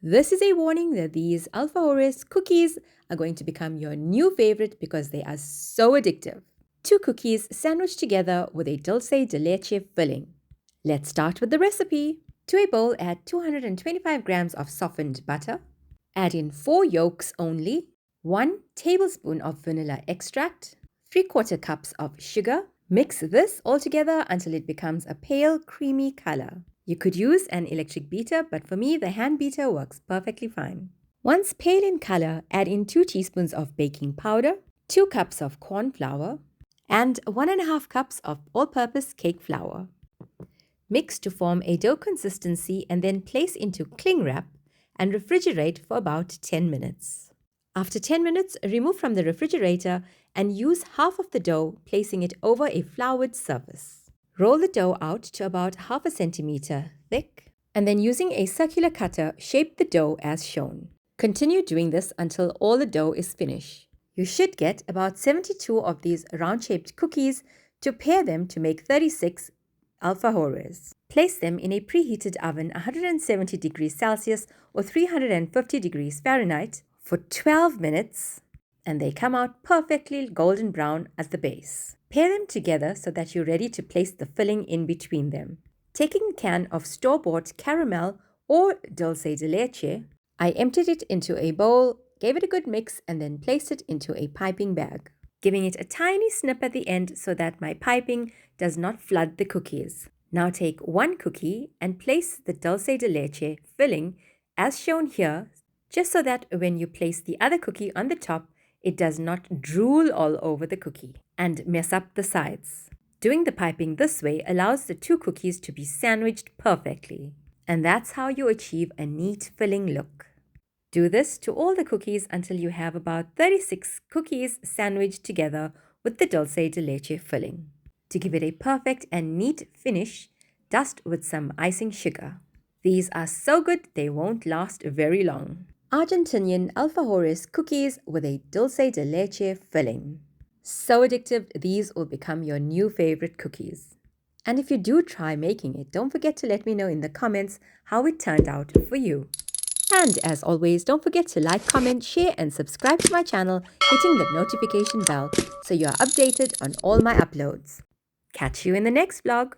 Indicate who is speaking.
Speaker 1: This is a warning that these Alfajores cookies are going to become your new favorite because they are so addictive. 2 cookies sandwiched together with a dulce de leche filling. Let's start with the recipe. To a bowl, add 225 grams of softened butter. Add in 4 yolks only, 1 tablespoon of vanilla extract, 3/4 cups of sugar. Mix this all together until it becomes a pale, creamy color. You could use an electric beater, but for me, the hand beater works perfectly fine. Once pale in color, add in 2 teaspoons of baking powder, 2 cups of corn flour, and 1.5 cups of all-purpose cake flour. Mix to form a dough consistency and then place into cling wrap and refrigerate for about 10 minutes. After 10 minutes, remove from the refrigerator and use half of the dough, placing it over a floured surface. Roll the dough out to about 1/2 centimeter thick, and then using a circular cutter, shape the dough as shown. Continue doing this until all the dough is finished. You should get about 72 of these round-shaped cookies to pair them to make 36 alfajores. Place them in a preheated oven 170 degrees Celsius or 350 degrees Fahrenheit for 12 minutes, and they come out perfectly golden brown at the base. Pair them together so that you're ready to place the filling in between them. Taking a can of store-bought caramel or dulce de leche, I emptied it into a bowl, gave it a good mix, and then placed it into a piping bag, giving it a tiny snip at the end so that my piping does not flood the cookies. Now take 1 cookie and place the dulce de leche filling as shown here, just so that when you place the other cookie on the top, it does not drool all over the cookie and mess up the sides. Doing the piping this way allows the 2 cookies to be sandwiched perfectly. And that's how you achieve a neat filling look. Do this to all the cookies until you have about 36 cookies sandwiched together with the dulce de leche filling. To give it a perfect and neat finish, dust with some icing sugar. These are so good they won't last very long. Argentinian Alfajores cookies with a dulce de leche filling. So addictive, these will become your new favorite cookies. And if you do try making it, don't forget to let me know in the comments how it turned out for you. And as always, don't forget to like, comment, share and subscribe to my channel, hitting the notification bell so you are updated on all my uploads. Catch you in the next vlog.